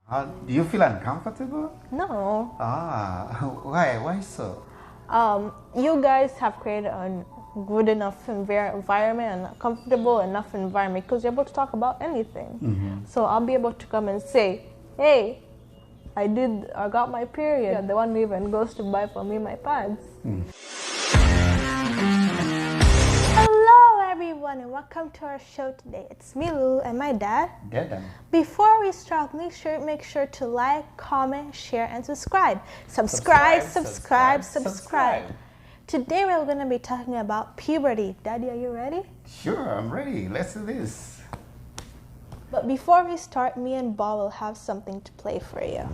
Do you feel uncomfortable? No. Why? Why so? You guys have created a good enough environment and a comfortable enough environment because you're able to talk about anything. So I'll be able to come and say, hey, I got my period. The one who even goes to buy for me my pads. Hello everyone and welcome to our show today. It's me, Lulu, and my dad. Dedan. Before we start, make sure to like, comment, share, and subscribe. Subscribe. Today we're going to be talking about puberty. Daddy, are you ready? Sure, I'm ready. Let's do this. But before we start, me and Bob will have something to play for you.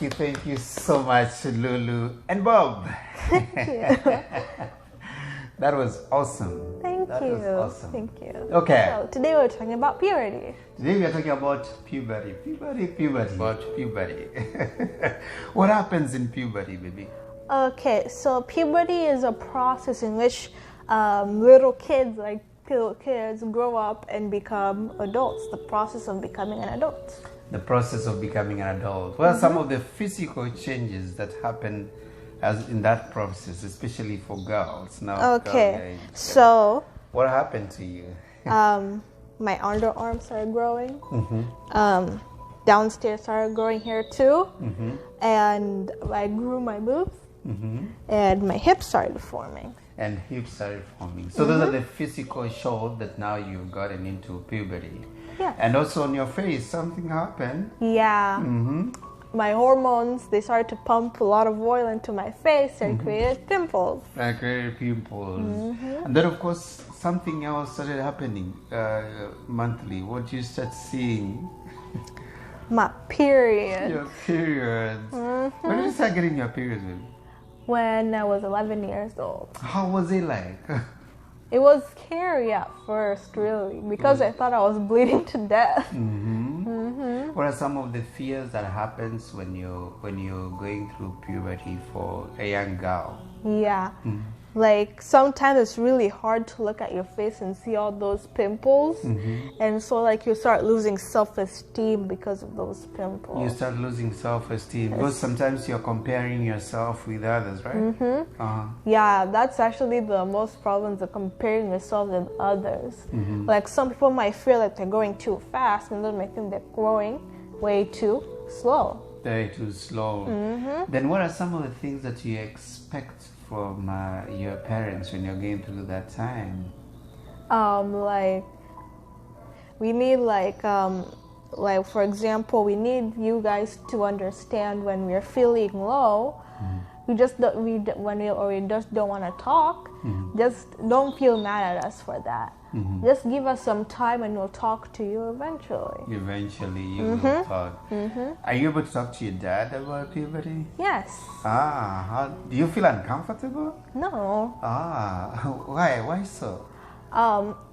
Thank you so much, Lulu and Bob. That was awesome. Thank you. Was awesome. Thank you. Okay. So today we're talking about puberty. Today we are talking about puberty. About puberty. What happens in puberty, baby? Okay, so puberty is a process in which little kids, grow up and become adults. The process of becoming an adult. The process of becoming an adult. What are some of the physical changes that happen as in that process, especially for girls now? Okay, so what happened to you? My underarms started growing. Downstairs started growing hair too, and I grew my boobs, and my hips started forming. And hips started forming. So those are the physical shows that now you've gotten into puberty. Yeah. And also on your face, something happened. Yeah. My hormones, they started to pump a lot of oil into my face and created pimples. And created pimples. And then, of course, something else started happening monthly. What did you start seeing? My period. Your periods. When did you start getting your periods, baby? When I was 11 years old. How was it like? It was scary at first, really, because I thought I was bleeding to death. What are some of the fears that happens when you're going through puberty for a young girl? Yeah. Like sometimes it's really hard to look at your face and see all those pimples. And so like you start losing self-esteem because of those pimples. You start losing self-esteem because sometimes you're comparing yourself with others, right? Yeah, that's actually the most problems of comparing yourself with others. Like some people might feel like they're growing too fast and then might think they're growing way too slow. Way too slow. Then what are some of the things that you expect from your parents when you're going through that time? Like we need like for example, we need you guys to understand when we're feeling low. We just don't want to talk. Just don't feel mad at us for that. Just give us some time and we'll talk to you eventually. Eventually you will talk. Are you able to talk to your dad about puberty? Yes. Do you feel uncomfortable? No. Why? Why so?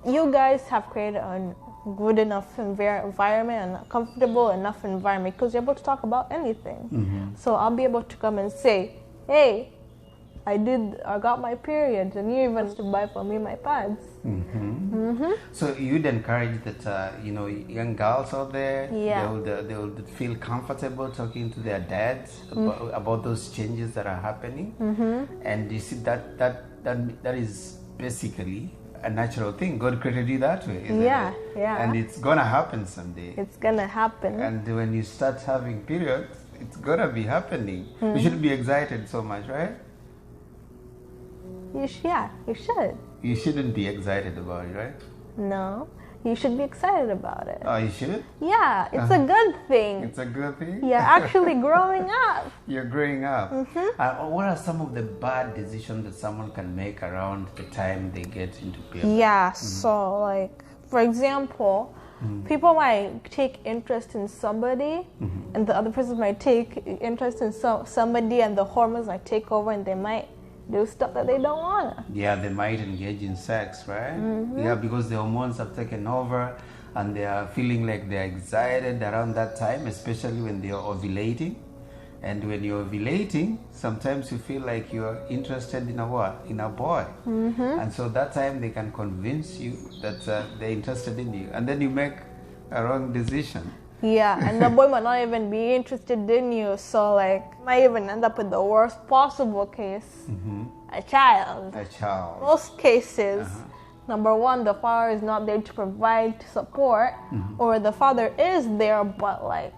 You guys have created a good enough environment and a comfortable enough environment because you're able to talk about anything. So I'll be able to come and say, hey, I got my period, and you even to buy for me my pads. So you'd encourage that young girls out there, Yeah. they would feel comfortable talking to their dads about those changes that are happening, and you see that is basically a natural thing. God created you that way, isn't it? Yeah. And it's gonna happen someday. It's gonna happen. And when you start having periods, it's gonna be happening. You shouldn't be excited so much, right? You should. You shouldn't be excited about it, right? No, you should be excited about it. Oh, you should? Yeah, it's a good thing. It's a good thing? You're actually growing up. You're growing up. What are some of the bad decisions that someone can make around the time they get into puberty? Yeah, so like, for example, people might take interest in somebody, and the other person might take interest in somebody, and the hormones might take over, and they might do stuff that they don't wanna. Yeah, they might engage in sex, right? Yeah, because the hormones have taken over, and they are feeling like they're excited around that time, especially when they are ovulating. And when you're ovulating, sometimes you feel like you're interested in a what? In a boy. And so that time they can convince you that they're interested in you. And then you make a wrong decision. Yeah, and the boy might not even be interested in you. So like, might even end up with the worst possible case. A child. A child. Most cases, number one, the father is not there to provide support, or the father is there, but like,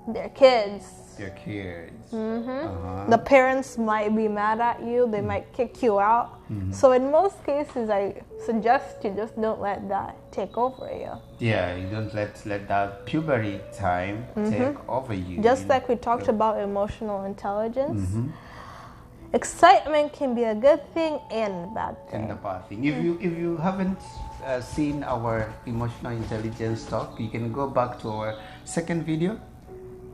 they're kids. Your kids. The parents might be mad at you, they might kick you out. So in most cases, I suggest you just don't let that take over you. Yeah, you don't let that puberty time take over you. Just like we talked about emotional intelligence, excitement can be a good thing and a bad thing. And the bad thing. If you haven't seen our emotional intelligence talk, you can go back to our second video.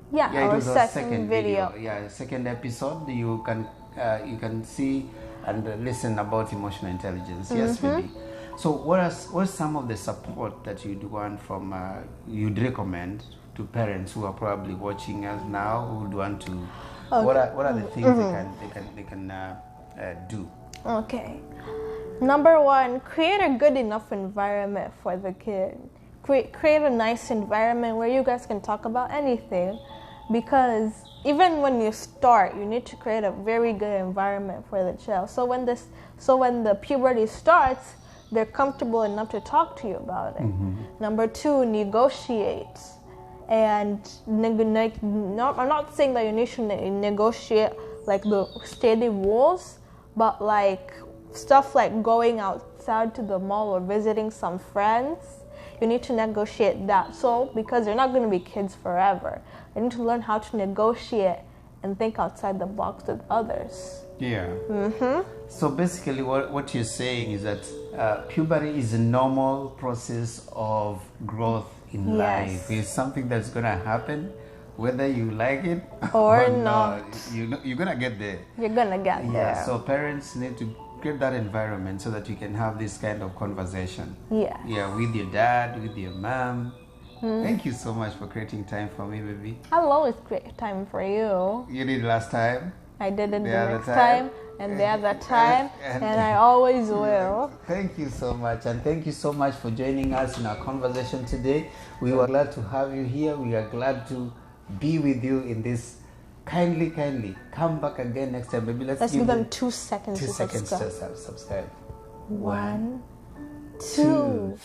Yeah, Yeah, it our was our second video. Yeah, second episode. You can see and listen about emotional intelligence. Yes, Phoebe. So, what are some of the support that you'd want from you'd recommend to parents who are probably watching us now, who would want to? Okay. What are the things they can do? Okay. Number one, create a good enough environment for the kid. Create a nice environment where you guys can talk about anything, because even when you start, you need to create a very good environment for the child. So when the puberty starts, they're comfortable enough to talk to you about it. Number two, negotiate. And I'm not saying that you need to negotiate like the steady rules, but like stuff like going outside to the mall or visiting some friends. You need to negotiate that. So, because you're not going to be kids forever, you need to learn how to negotiate and think outside the box with others. Yeah. So basically, what you're saying is that puberty is a normal process of growth in life. It's something that's gonna happen, whether you like it or not. You're gonna get there. You're gonna get there. Yeah. So parents need to create that environment so that you can have this kind of conversation. Yeah. Yeah, with your dad, with your mom. Thank you so much for creating time for me, baby. I'll always create time for you. You did last time. I did it the other next time and the other time, and I always will. Thank you so much, and thank you so much for joining us in our conversation today. We were glad to have you here. We are glad to be with you in this. Kindly come back again next time. Maybe let's give them 2 seconds. 2 seconds to subscribe. 1, 2.